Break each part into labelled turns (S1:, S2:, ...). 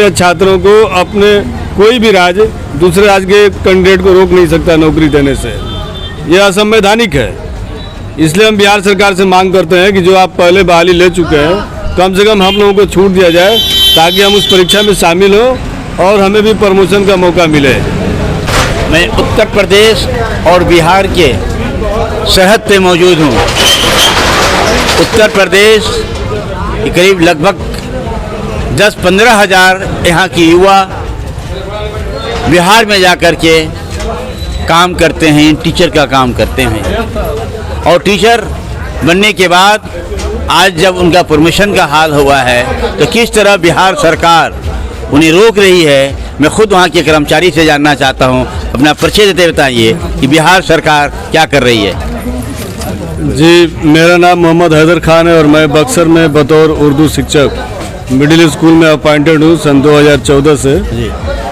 S1: या छात्रों को अपने कोई भी राज्य दूसरे राज्य के कैंडिडेट को रोक नहीं सकता नौकरी देने से। यह असंवैधानिक है। इसलिए हम बिहार सरकार से मांग करते हैं कि जो आप पहले बहाली ले चुके हैं, कम से कम हम लोगों को छूट दिया जाए ताकि हम उस परीक्षा में शामिल हो और हमें भी प्रमोशन का मौका मिले।
S2: मैं उत्तर प्रदेश और बिहार के सरहद पे मौजूद हूँ। उत्तर प्रदेश के करीब लगभग 10-15 हज़ार यहाँ की युवा बिहार में जाकर के काम करते हैं, टीचर का काम करते हैं। और टीचर बनने के बाद आज जब उनका प्रमोशन का हाल हुआ है तो किस तरह बिहार सरकार उन्हें रोक रही है, मैं खुद वहाँ के कर्मचारी से जानना चाहता हूँ। अपना परिचय देते बताइए कि बिहार सरकार क्या कर रही है।
S1: जी, मेरा नाम मोहम्मद हैदर खान है और मैं बक्सर में बतौर उर्दू शिक्षक मिडिल स्कूल में अपॉइंटेड हूँ सन 2014 से जी।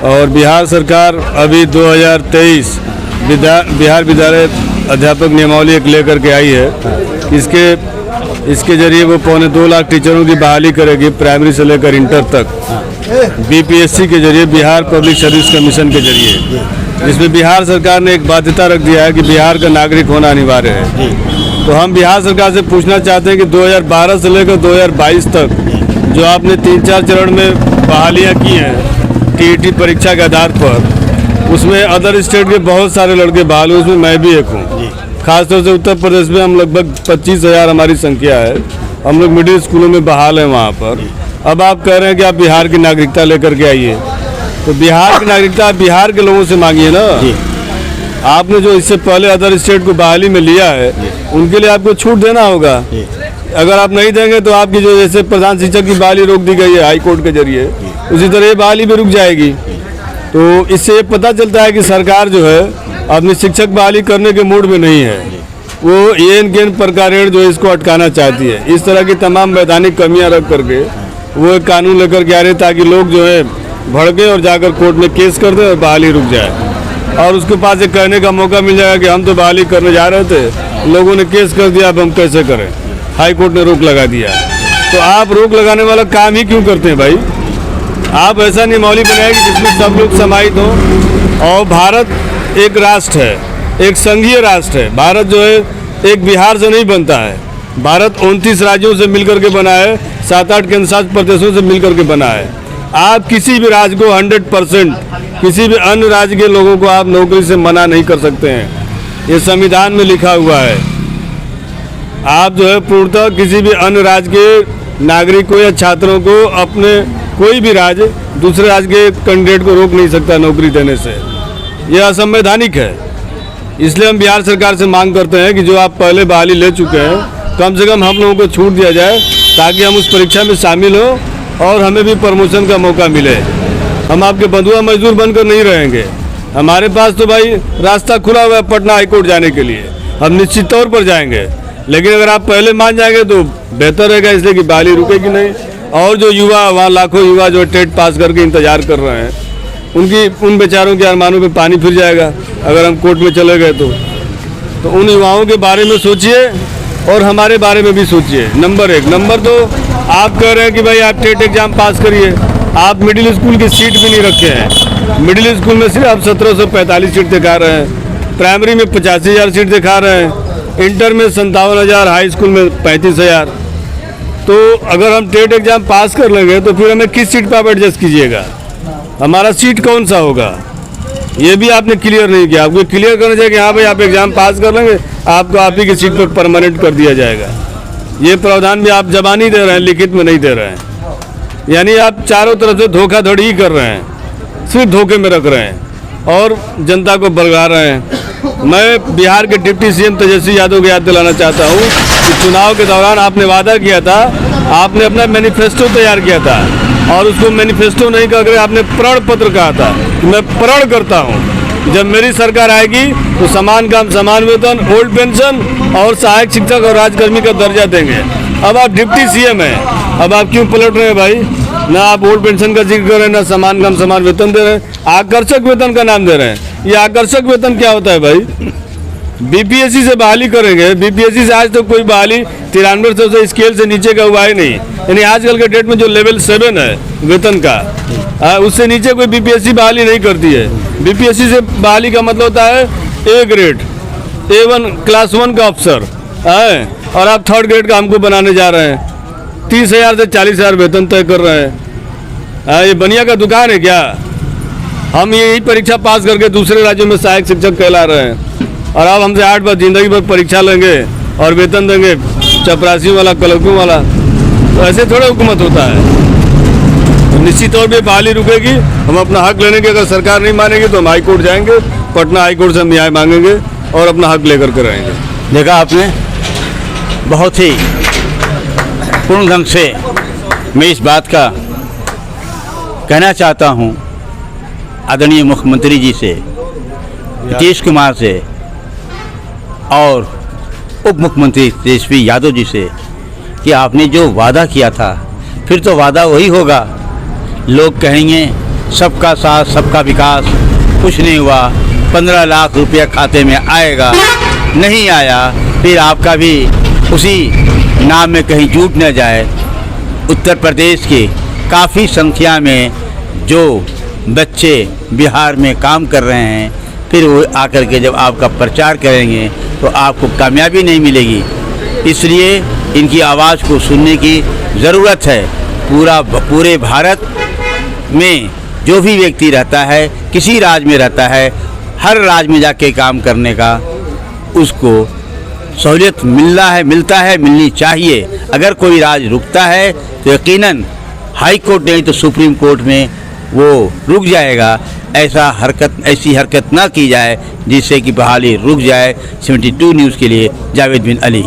S1: और बिहार सरकार अभी 2023 बिहार विद्यालय अध्यापक नियमावली एक लेकर के आई है। इसके जरिए वो 2.25 लाख टीचरों की बहाली करेगी प्राइमरी से लेकर इंटर तक, बीपीएससी के जरिए, बिहार पब्लिक सर्विस कमीशन के जरिए, जिसमें बिहार सरकार ने एक बाध्यता रख दिया है कि बिहार का नागरिक होना अनिवार्य है। तो हम बिहार सरकार से पूछना चाहते हैं कि 2012 से लेकर 2022 तक जो आपने 3-4 चरण में बहालियाँ की हैं टीईटी परीक्षा के आधार पर, उसमें अदर स्टेट के बहुत सारे लड़के बहाल हुए, उसमें मैं भी एक हूँ। खासतौर से उत्तर प्रदेश में हम लगभग 25,000 हमारी संख्या है। हम लोग मिडिल स्कूलों में बहाल हैं वहाँ पर। अब आप कह रहे हैं कि आप बिहार की नागरिकता लेकर के आइए, तो बिहार की नागरिकता आप बिहार के लोगों से मांगिए ना। आपने जो इससे पहले अदर स्टेट को बहाली में लिया है उनके लिए आपको छूट देना होगा। अगर आप नहीं देंगे तो आपकी जो जैसे प्रधान शिक्षक की बहाली रोक दी गई है हाई कोर्ट के जरिए, उसी तरह ये बहाली भी रुक जाएगी। तो इससे ये पता चलता है कि सरकार जो है अपनी शिक्षक बहाली करने के मूड में नहीं है। वो एन प्रकारेण जो इसको अटकाना चाहती है। इस तरह की तमाम वैधानिक कमियां रख करके वो एक कानून लेकर के आ रहे ताकि लोग जो है भड़के और जाकर कोर्ट में केस कर दें और बहाली रुक जाए और उसके पास एक कहने का मौका मिल जाएगा कि हम तो बहाली करने जा रहे थे, लोगों ने केस कर दिया, अब हम कैसे करें, हाई कोर्ट ने रोक लगा दिया। तो आप रोक लगाने वाला काम ही क्यों करते हैं भाई? आप ऐसा नियमावली बनाएं कि जिसमें सब लोग समाहित हों। और भारत एक राष्ट्र है, एक संघीय राष्ट्र है। भारत जो है एक बिहार से नहीं बनता है। भारत 29 राज्यों से मिलकर के बना है, 7-8 केंद्रशासित प्रदेशों से मिलकर के बना है। आप किसी भी राज्य को 100% किसी भी अन्य राज्य के लोगों को आप नौकरी से मना नहीं कर सकते हैं। ये संविधान में लिखा हुआ है। आप जो है पूर्णतः किसी भी अन्य राज्य के नागरिकों या छात्रों को अपने कोई भी राज्य दूसरे राज्य के कैंडिडेट को रोक नहीं सकता नौकरी देने से। यह असंवैधानिक है। इसलिए हम बिहार सरकार से मांग करते हैं कि जो आप पहले बहाली ले चुके हैं, कम से कम हम लोगों को छूट दिया जाए ताकि हम उस परीक्षा में शामिल हो और हमें भी प्रमोशन का मौका मिले। हम आपके बंधुआ मजदूर बनकर नहीं रहेंगे। हमारे पास तो भाई रास्ता खुला हुआ है पटना हाईकोर्ट जाने के लिए, हम निश्चित तौर पर जाएंगे। लेकिन अगर आप पहले मान जाएंगे तो बेहतर रहेगा, इसलिए कि बहाली रुकेगी नहीं। और जो युवा वहाँ लाखों युवा जो टेट पास करके इंतजार कर रहे हैं, उन बेचारों के अरमानों पे पानी फिर जाएगा अगर हम कोर्ट में चले गए तो उन युवाओं के बारे में सोचिए और हमारे बारे में भी सोचिए। नंबर 1। नंबर 2, आप कह रहे हैं कि भाई आप टेट एग्जाम पास करिए। आप मिडिल स्कूल की सीट भी नहीं रखे हैं। मिडिल स्कूल में सिर्फ आप 1745 सीट दिखा रहे हैं, प्राइमरी में 85,000 सीट दिखा रहे हैं, इंटर में 57,000, हाई स्कूल में 35,000। तो अगर हम टेट एग्जाम पास कर लेंगे तो फिर हमें किस सीट पर आप एडजस्ट कीजिएगा? हमारा सीट कौन सा होगा? ये भी आपने क्लियर नहीं किया। आपको क्लियर करना चाहिए कि हाँ भाई आप एग्जाम पास कर लेंगे, आपको आप ही की सीट पर परमानेंट कर दिया जाएगा। ये प्रावधान भी आप जबानी दे रहे हैं, लिखित में नहीं दे रहे हैं। यानी आप चारों तरफ से धोखाधड़ी ही कर रहे हैं, सिर्फ धोखे में रख रहे हैं और जनता को बलगा रहे हैं। मैं बिहार के डिप्टी सीएम तेजस्वी यादव को याद दिलाना चाहता हूँ कि चुनाव के दौरान आपने वादा किया था, आपने अपना मैनिफेस्टो तैयार किया था और उसको मैनिफेस्टो नहीं कहकर आपने प्रण पत्र कहा था कि मैं प्रण करता हूँ जब मेरी सरकार आएगी तो समान काम समान वेतन, ओल्ड पेंशन और सहायक शिक्षक और राजकर्मी का दर्जा देंगे। अब आप डिप्टी सीएम हैं, अब आप क्यों पलट रहे हैं भाई? ना आप ओल्ड पेंशन का जिक्र कर रहे हैं, ना समान काम समान वेतन दे रहे हैं, आकर्षक वेतन का नाम दे रहे हैं। ये आकर्षक वेतन क्या होता है भाई? बीपीएससी से बहाली करेंगे। बीपीएससी से आज तक कोई बहाली 9300 से स्केल से नीचे का हुआ ही नहीं। यानी आजकल के डेट में जो लेवल 7 है वेतन का, उससे नीचे कोई बीपीएससी बहाली नहीं करती है। बीपीएससी से बहाली का मतलब होता है ए ग्रेड, A1 क्लास 1 का अफसर है, और आप 3rd ग्रेड का हमको बनाने जा रहे हैं। 30,000 से 40,000 वेतन तय कर रहे हैं। ये बनिया का दुकान है क्या? हम यही परीक्षा पास करके दूसरे राज्यों में सहायक शिक्षक कहला रहे हैं, और आप हमसे 8 बार जिंदगी भर परीक्षा लेंगे और वेतन देंगे चपरासी वाला, क्लर्कों वाला। तो ऐसे थोड़ा हुकूमत होता है। तो निश्चित तौर पर बहाली रुकेगी। हम अपना हक लेने की अगर सरकार नहीं मानेगी तो हम हाई कोर्ट जाएंगे, पटना हाई कोर्ट से हम न्याय मांगेंगे और अपना हक लेकर के रहेंगे।
S2: देखा आपने, बहुत ही पूर्ण ढंग से मैं इस बात का कहना चाहता हूँ आदरणीय मुख्यमंत्री जी से, नीतीश कुमार से और उप मुख्यमंत्री तेजस्वी यादव जी से कि आपने जो वादा किया था फिर तो वादा वही होगा। लोग कहेंगे सबका साथ सबका विकास, कुछ नहीं हुआ। 15 लाख रुपया खाते में आएगा, नहीं आया। फिर आपका भी उसी नाम में कहीं झूठ न जाए। उत्तर प्रदेश के काफ़ी संख्या में जो बच्चे बिहार में काम कर रहे हैं, फिर वो आकर के जब आपका प्रचार करेंगे तो आपको कामयाबी नहीं मिलेगी। इसलिए इनकी आवाज़ को सुनने की ज़रूरत है। पूरे भारत में जो भी व्यक्ति रहता है, किसी राज्य में रहता है, हर राज्य में जाके काम करने का उसको सहूलियत मिलता है, मिलनी चाहिए। अगर कोई राज्य रुकता है तो यकीनन हाई कोर्ट नहीं तो सुप्रीम कोर्ट में वो रुक जाएगा। ऐसी हरकत ना की जाए जिससे कि बहाली रुक जाए। 72 न्यूज़ के लिए जावेद बिन अली।